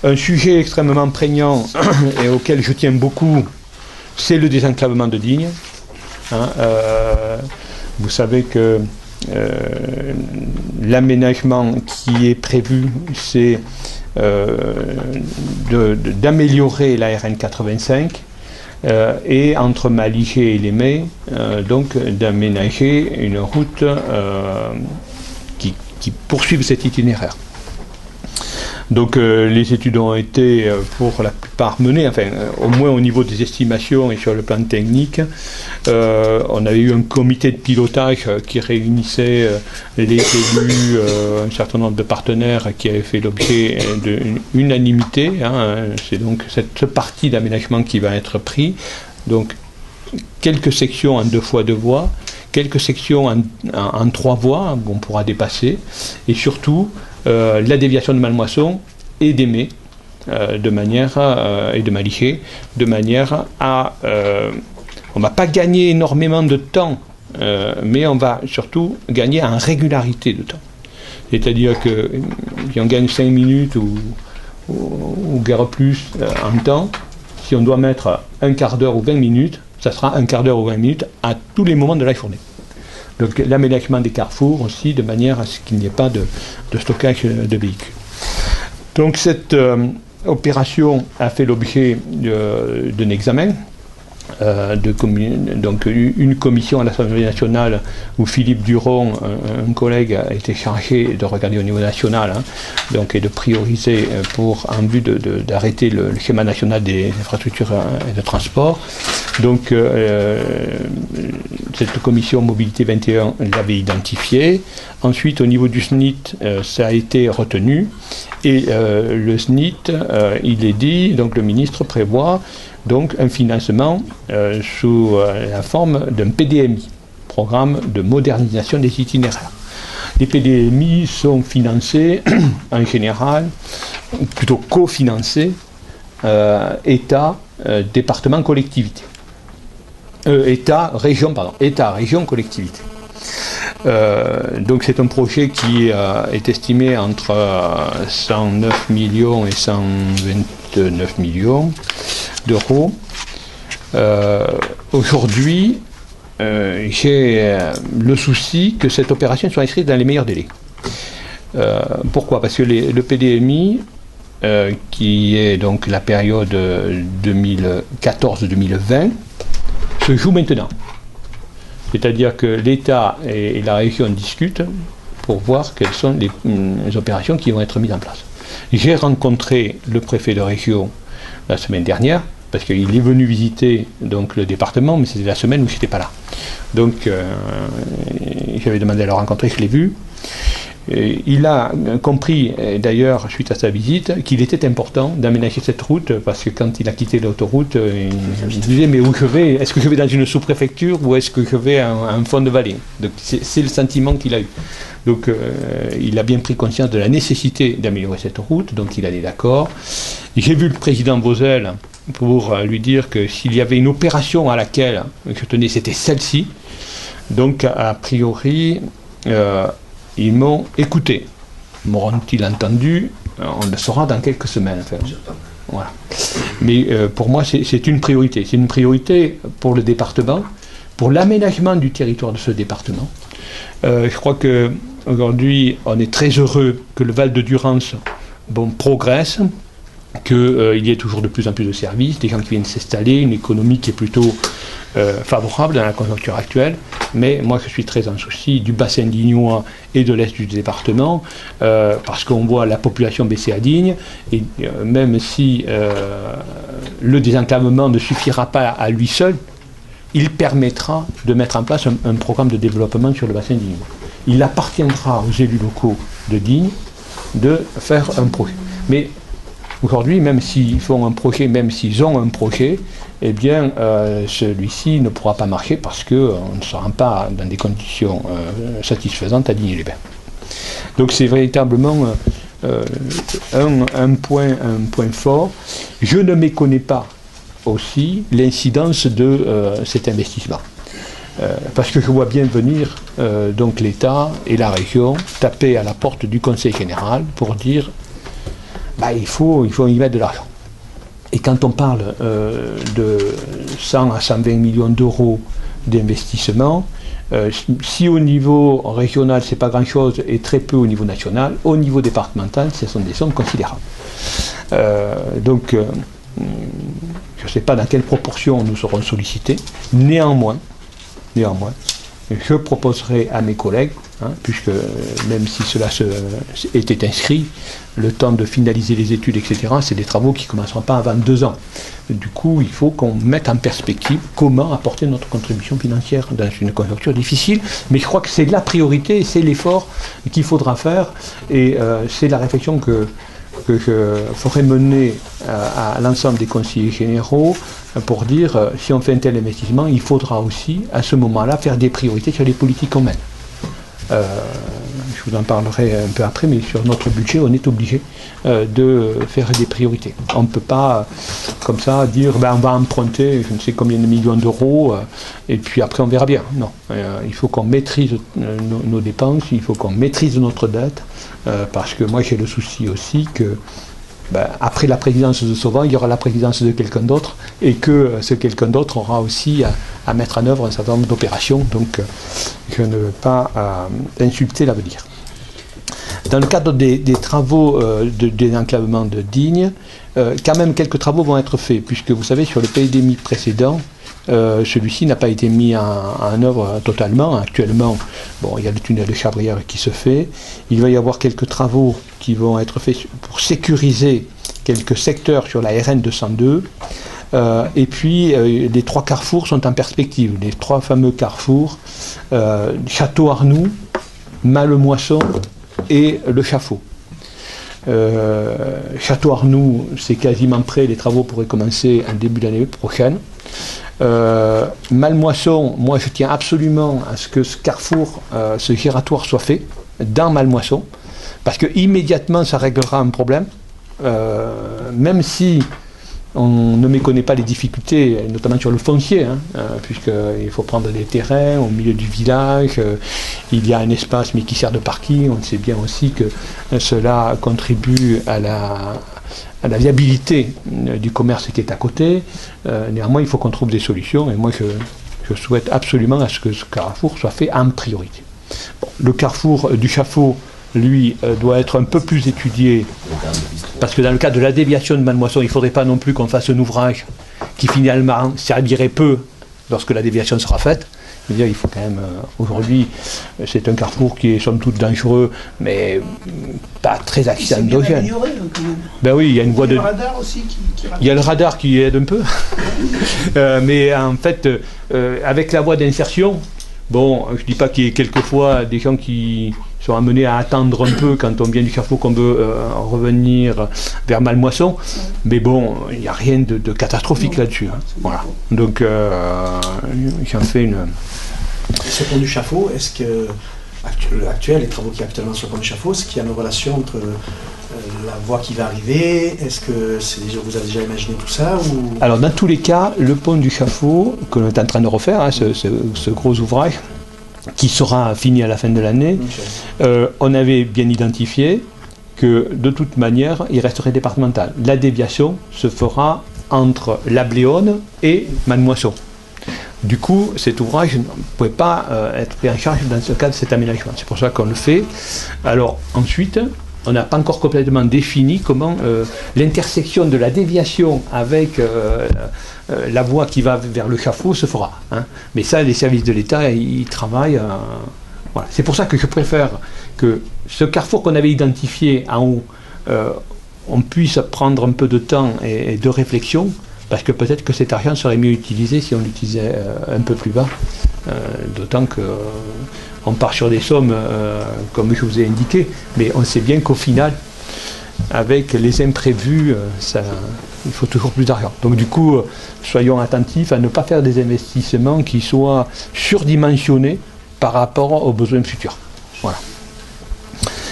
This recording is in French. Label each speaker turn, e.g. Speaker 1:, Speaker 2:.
Speaker 1: Un sujet extrêmement prégnant et auquel je tiens beaucoup, c'est le désenclavement de Digne. Vous savez que l'aménagement qui est prévu, c'est d'améliorer la RN 85 et entre Maligé et Lemay, donc d'aménager une route qui poursuive cet itinéraire. Donc les études ont été pour la plupart menées, enfin au moins au niveau des estimations et sur le plan technique. On avait eu un comité de pilotage qui réunissait les élus, un certain nombre de partenaires qui avaient fait l'objet d'une unanimité. C'est donc cette partie d'aménagement qui va être prise. Donc quelques sections en 2 fois 2 voies, quelques sections en 3 voies qu'on pourra dépasser, et surtout la déviation de Mallemoisson et d'Aimé de manière et de Maligé, de manière à on ne va pas gagner énormément de temps, mais on va surtout gagner en régularité de temps. C'est-à-dire que si on gagne 5 minutes ou guère plus en temps, si on doit mettre un quart d'heure ou 20 minutes, ça sera un quart d'heure ou 20 minutes à tous les moments de la journée. Donc l'aménagement des carrefours aussi, de manière à ce qu'il n'y ait pas de stockage de véhicules. Donc cette opération a fait l'objet d'un examen. Donc une commission à l'Assemblée nationale où Philippe Duron, un collègue, a été chargé de regarder au niveau national, donc, et de prioriser en vue d'arrêter le schéma national des infrastructures et de transport. Donc cette commission Mobilité 21 l'avait identifié. Ensuite, au niveau du SNIT, ça a été retenu. Et le SNIT, il est dit, donc le ministre prévoit donc un financement sous la forme d'un PDMI, programme de modernisation des itinéraires. Les PDMI sont financés en général, plutôt cofinancés, État, département, collectivité. État, région, collectivité. Donc c'est un projet qui est estimé entre 109 millions et 129 millions d'euros. Aujourd'hui, j'ai le souci que cette opération soit inscrite dans les meilleurs délais. Pourquoi? Parce que le PDMI, qui est donc la période 2014-2020, se joue maintenant. C'est-à-dire que l'État et la région discutent pour voir quelles sont les opérations qui vont être mises en place. J'ai rencontré le préfet de région la semaine dernière, parce qu'il est venu visiter donc, le département, mais c'était la semaine où je n'étais pas là. Donc j'avais demandé à le rencontrer, je l'ai vu. Et il a compris, d'ailleurs, suite à sa visite, qu'il était important d'aménager cette route, parce que quand il a quitté l'autoroute, il disait, mais où je vais? Est-ce que je vais dans une sous-préfecture ou est-ce que je vais à un fond de vallée? Donc c'est le sentiment qu'il a eu. Donc il a bien pris conscience de la nécessité d'améliorer cette route, donc il en est d'accord. J'ai vu le président Vauzel pour lui dire que s'il y avait une opération à laquelle je tenais, c'était celle-ci. Donc a priori, ils m'ont écouté. M'auront-ils entendu? On le saura dans quelques semaines. Enfin, voilà. Mais pour moi, c'est une priorité. C'est une priorité pour le département, pour l'aménagement du territoire de ce département. Je crois qu'aujourd'hui, on est très heureux que le Val de Durance progresse, qu'il y ait toujours de plus en plus de services, des gens qui viennent s'installer, une économie qui est plutôt favorable dans la conjoncture actuelle. Mais moi, je suis très en souci du bassin dignois et de l'est du département, parce qu'on voit la population baisser à Digne, et même si le désenclavement ne suffira pas à lui seul, il permettra de mettre en place un programme de développement sur le bassin dignois. Il appartiendra aux élus locaux de Digne de faire un projet. Mais aujourd'hui, même s'ils font un projet, même s'ils ont un projet, eh bien, celui-ci ne pourra pas marcher parce qu'on ne se rend pas dans des conditions satisfaisantes à Digne-les-Bains. Donc c'est véritablement un point fort. Je ne méconnais pas aussi l'incidence de cet investissement. Parce que je vois bien venir donc l'État et la région taper à la porte du Conseil général pour dire il faut y mettre de l'argent. Et quand on parle de 100 à 120 millions d'euros d'investissement, si au niveau régional c'est pas grand-chose et très peu au niveau national, au niveau départemental ce sont des sommes considérables. Donc je ne sais pas dans quelle proportion nous serons sollicités, néanmoins, je proposerai à mes collègues, puisque même si cela était inscrit, le temps de finaliser les études, etc., c'est des travaux qui ne commenceront pas avant 2 ans. Du coup, il faut qu'on mette en perspective comment apporter notre contribution financière dans une conjoncture difficile. Mais je crois que c'est la priorité, c'est l'effort qu'il faudra faire, et c'est la réflexion que je ferai mener à l'ensemble des conseillers généraux pour dire si on fait un tel investissement, il faudra aussi à ce moment-là faire des priorités sur les politiques qu'on mène. Je vous en parlerai un peu après, mais sur notre budget, on est obligé de faire des priorités. On ne peut pas, comme ça, dire on va emprunter je ne sais combien de millions d'euros et puis après on verra bien. Non, il faut qu'on maîtrise nos dépenses, il faut qu'on maîtrise notre dette, parce que moi j'ai le souci aussi que après la présidence de Sauvan, il y aura la présidence de quelqu'un d'autre, et que ce quelqu'un d'autre aura aussi à mettre en œuvre un certain nombre d'opérations, donc je ne veux pas insulter l'avenir. Dans le cadre des travaux de désenclavement de Digne, quand même quelques travaux vont être faits, puisque vous savez, sur le PDMI précédent, celui-ci n'a pas été mis en œuvre totalement. Actuellement, il y a le tunnel de Chabrière qui se fait. Il va y avoir quelques travaux qui vont être faits pour sécuriser quelques secteurs sur la RN 202. Et puis, les 3 carrefours sont en perspective. Les 3 fameux carrefours, Château-Arnoux, Mallemoisson et le Chafaud. Château-Arnoux, c'est quasiment prêt. Les travaux pourraient commencer en début d'année prochaine. Mallemoisson, moi je tiens absolument à ce que ce carrefour, ce giratoire soit fait dans Mallemoisson, parce que immédiatement ça réglera un problème, même si on ne méconnaît pas les difficultés, notamment sur le foncier, puisqu'il faut prendre des terrains au milieu du village, il y a un espace mais qui sert de parking, on sait bien aussi que cela contribue à la viabilité du commerce qui est à côté. Néanmoins, il faut qu'on trouve des solutions, et moi je souhaite absolument à ce que ce carrefour soit fait en priorité. Le carrefour du Chafaud, lui, doit être un peu plus étudié, parce que dans le cadre de la déviation de Mallemoisson, il ne faudrait pas non plus qu'on fasse un ouvrage qui finalement servirait peu lorsque la déviation sera faite. Je veux dire, il faut quand même, aujourd'hui, c'est un carrefour qui est somme toute dangereux, mais pas très accidentogène. Ben oui, il y a une voie de...
Speaker 2: Il y a le radar aussi qui
Speaker 1: il y a le radar qui aide un peu. Mais en fait, avec la voie d'insertion, bon, je ne dis pas qu'il y ait quelquefois des gens qui sont amenés à attendre un peu quand on vient du Carrefour qu'on veut revenir vers Mallemoisson, mais bon, il n'y a rien de catastrophique là-dessus. Voilà. Donc, j'en fais une...
Speaker 2: Ce pont du Chafaud, est-ce que, les travaux qui actuellement sur le pont du Chafaud, est-ce qu'il y a une relation entre la voie qui va arriver? Est-ce que vous avez déjà imaginé tout ça ou...
Speaker 1: Alors, dans tous les cas, le pont du Chafaud, que l'on est en train de refaire, ce gros ouvrage, qui sera fini à la fin de l'année, on avait bien identifié que, de toute manière, il resterait départemental. La déviation se fera entre la Bléone et Mallemoisson. Du coup, cet ouvrage ne pouvait pas être pris en charge dans ce cadre de cet aménagement. C'est pour ça qu'on le fait. Alors, ensuite, on n'a pas encore complètement défini comment l'intersection de la déviation avec la voie qui va vers le Chafaud se fera. Mais ça, les services de l'État, ils travaillent. Voilà. C'est pour ça que je préfère que ce carrefour qu'on avait identifié en haut, on puisse prendre un peu de temps et de réflexion, parce que peut-être que cet argent serait mieux utilisé si on l'utilisait un peu plus bas, d'autant qu'on part sur des sommes, comme je vous ai indiqué, mais on sait bien qu'au final, avec les imprévus, il faut toujours plus d'argent. Donc du coup, soyons attentifs à ne pas faire des investissements qui soient surdimensionnés par rapport aux besoins futurs. Voilà.